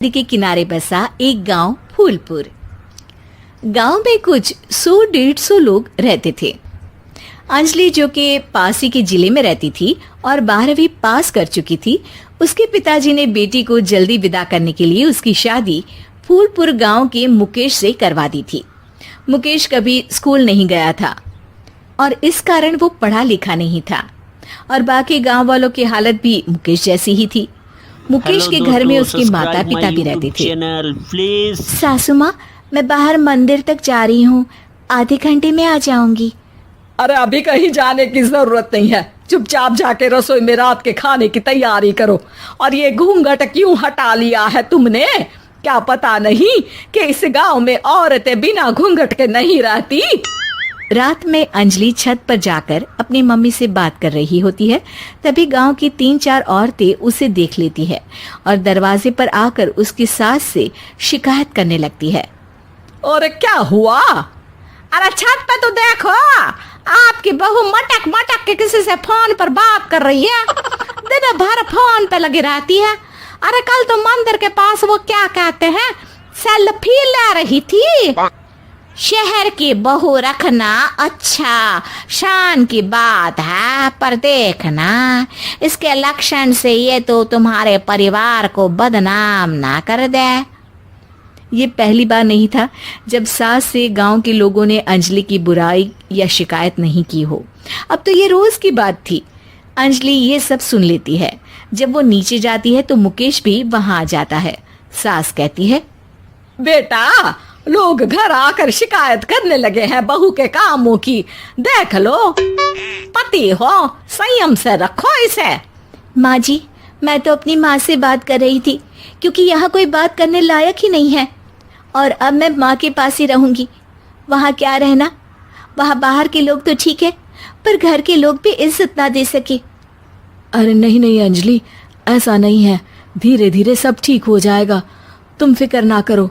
नदी के किनारे बसा एक गांव फूलपुर। गांव में कुछ 100-150 लोग रहते थे। अंजलि, जो कि पास ही के जिले में रहती थी और 12वीं पास कर चुकी थी, उसके पिताजी ने बेटी को जल्दी विदा करने के लिए उसकी शादी फूलपुर गांव के मुकेश से करवा दी थी। मुकेश कभी स्कूल नहीं गया था और इस कारण वो पढ़ा लिखा नहीं था और बाकी गांव वालों की हालत भी मुकेश जैसी ही थी। मुकेश के घर में उसके माता पिता भी रहते थे। सासू माँ, मैं बाहर मंदिर तक जा रही हूँ, आधे घंटे में आ जाऊंगी। अरे अभी कहीं जाने की जरूरत नहीं है, चुपचाप जाके रसोई में रात के खाने की तैयारी करो। और ये घूंघट क्यों हटा लिया है तुमने? क्या पता नहीं कि इस गांव में औरतें बिना घूंघट के नहीं रहती? रात में अंजलि छत पर जाकर अपनी मम्मी से बात कर रही होती है। तभी गांव की 3-4 औरतें उसे देख लेती है और दरवाजे पर आकर उसकी सास से शिकायत करने लगती है। और क्या हुआ? अरे छत पे तो देखो, आपकी बहू मटक मटक के किसी से फोन पर बात कर रही है। दिन भर फोन पे लगी रहती है। अरे कल तो मंदिर के पास वो क्या कहते हैं, सेल्फी ले रही थी। शहर की बहू रखना अच्छा शान की बात है, पर देखना इसके लक्षण से ये तो तुम्हारे परिवार को बदनाम ना कर दे। ये पहली बार नहीं था जब सास से गांव के लोगों ने अंजलि की बुराई या शिकायत नहीं की हो। अब तो ये रोज की बात थी। अंजलि ये सब सुन लेती है। जब वो नीचे जाती है तो मुकेश भी वहां आ जाता है। सास कहती है, बेटा, लोग घर आकर शिकायत करने लगे हैं बहू के कामों की, देख लो। पति हो, संयम से रखो इसे। माँ जी, मैं तो अपनी माँ से बात कर रही थी क्योंकि यहाँ कोई बात करने लायक ही नहीं है और अब मैं माँ के पास ही रहूंगी। वहाँ क्या रहना, वहाँ बाहर के लोग तो ठीक है पर घर के लोग भी इज्जत ना दे सके। अरे नहीं नहीं अंजलि, ऐसा नहीं है, धीरे धीरे सब ठीक हो जाएगा, तुम फिक्र ना करो।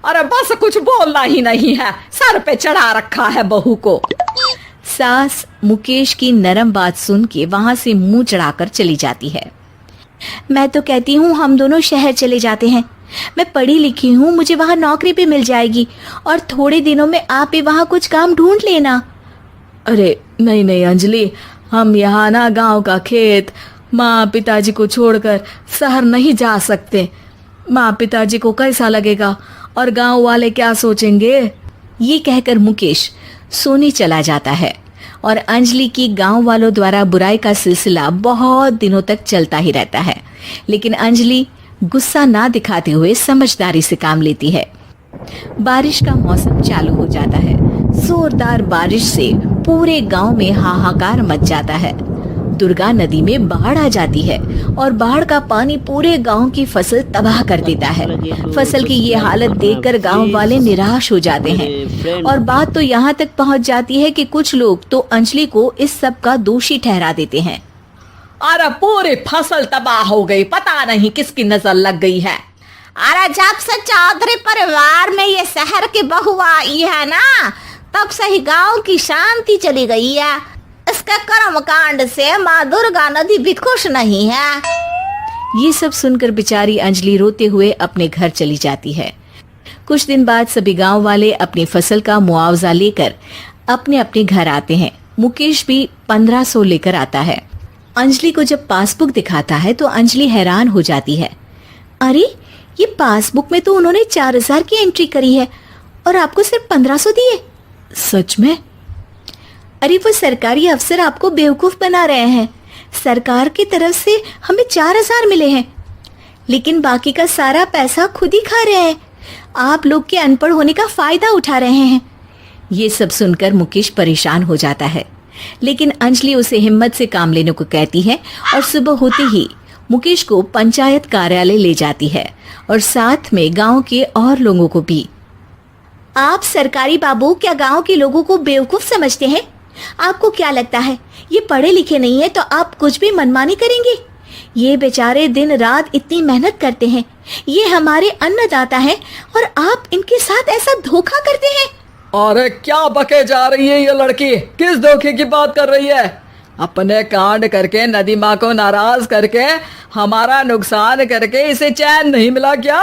अरे बस कुछ बोलना ही नहीं है, सर पे चढ़ा रखा है बहू को। सास मुकेश की नरम बात सुन के वहां से मुंह चढ़ाकर चली जाती है। मैं तो कहती हूँ हम दोनों शहर चले जाते हैं। मैं पढ़ी लिखी हूँ, मुझे वहाँ नौकरी भी मिल जाएगी और थोड़े दिनों में आप भी वहाँ कुछ काम ढूंढ लेना। अरे नहीं नहीं अंजलि, हम यहाँ ना गांव का खेत, माँ पिताजी को छोड़कर शहर नहीं जा सकते। माँ पिताजी को कैसा लगेगा और गांव वाले क्या सोचेंगे? ये कहकर मुकेश सोने चला जाता है और अंजलि की गांव वालों द्वारा बुराई का सिलसिला बहुत दिनों तक चलता ही रहता है। लेकिन अंजलि गुस्सा ना दिखाते हुए समझदारी से काम लेती है। बारिश का मौसम चालू हो जाता है। जोरदार बारिश से पूरे गांव में हाहाकार मच जाता है। दुर्गा नदी में बाढ़ आ जाती है और बाढ़ का पानी पूरे गांव की फसल तबाह कर देता है। फसल की ये हालत देखकर गांव वाले निराश हो जाते हैं और बात तो यहाँ तक पहुँच जाती है कि कुछ लोग तो अंजलि को इस सब का दोषी ठहरा देते हैं। अरे पूरी फसल तबाह हो गई, पता नहीं किसकी नजर लग गई है। अरे जब से चौधरी परिवार में ये शहर की बहू आई है ना, तब से ही गांव की शांति चली गई है। इसके कर्म कांड से माँ दुर्गा नदी भी खुश नहीं है। ये सब सुनकर बेचारी अंजलि रोते हुए अपने घर चली जाती है। कुछ दिन बाद सभी गांव वाले अपनी फसल का मुआवजा लेकर अपने अपने घर आते हैं। मुकेश भी 1500 लेकर आता है। अंजलि को जब पासबुक दिखाता है तो अंजलि हैरान हो जाती है। अरे, ये पासबुक में तो उन्होंने 4000 की एंट्री करी है और आपको सिर्फ 1500 दिए। सच में? अरे वो सरकारी अफसर आपको बेवकूफ बना रहे हैं। सरकार की तरफ से हमें 4000 मिले हैं लेकिन बाकी का सारा पैसा खुद ही खा रहे हैं। आप लोग के अनपढ़ होने का फायदा उठा रहे हैं। ये सब सुनकर मुकेश परेशान हो जाता है लेकिन अंजलि उसे हिम्मत से काम लेने को कहती है और सुबह होते ही मुकेश को पंचायत कार्यालय ले जाती है और साथ में गांव के और लोगों को भी। आप सरकारी बाबू क्या गांव के लोगों को बेवकूफ समझते हैं? आपको क्या लगता है ये पढ़े लिखे नहीं है तो आप कुछ भी मनमानी करेंगे? ये बेचारे दिन रात इतनी मेहनत करते हैं, ये हमारे अन्नदाता हैं और आप इनके साथ ऐसा धोखा करते हैं। अरे क्या बके जा रही है ये लड़की, किस धोखे की बात कर रही है? अपने कांड करके नदी माँ को नाराज करके हमारा नुकसान करके इसे चैन नहीं मिला क्या?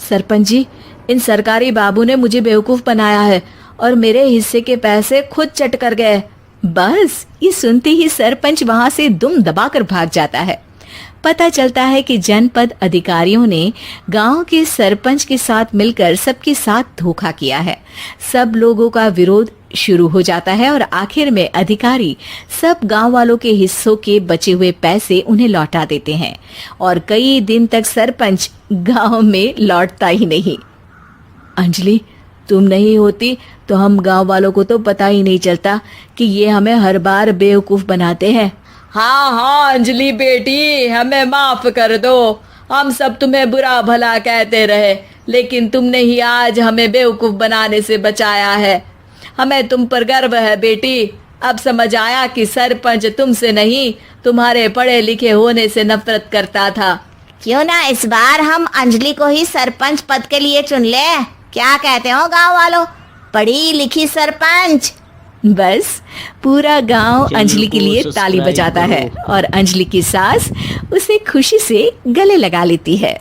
सरपंच जी, इन सरकारी बाबू ने मुझे बेवकूफ बनाया है और मेरे हिस्से के पैसे खुद चट कर गए। बस ये सुनते ही सरपंच वहां से दुम दबाकर भाग जाता है। पता चलता है कि जनपद अधिकारियों ने गांव के सरपंच के साथ मिलकर सबके साथ धोखा किया है। सब लोगों का विरोध शुरू हो जाता है और आखिर में अधिकारी सब गांव वालों के हिस्सों के बचे हुए पैसे उन्हें लौटा देते हैं और कई दिन तक सरपंच गांव में लौटता ही नहीं। अंजलि, तुम नहीं होती तो हम गांव वालों को तो पता ही नहीं चलता कि ये हमें हर बार बेवकूफ बनाते हैं। हाँ हाँ अंजलि बेटी, हमें माफ कर दो। हम सब तुम्हें बुरा भला कहते रहे, लेकिन तुमने ही आज हमें बेवकूफ बनाने से बचाया है। हमें तुम पर गर्व है बेटी। अब समझ आया कि सरपंच तुमसे नहीं, तुम्हारे पढ़े लिखे होने से नफरत करता था। क्यों ना इस बार हम अंजलि को ही सरपंच पद के लिए चुन ले? क्या कहते हो गांव वालों? पढ़ी लिखी सरपंच। बस पूरा गांव अंजलि के लिए ताली बजाता है और अंजलि की सास उसे खुशी से गले लगा लेती है।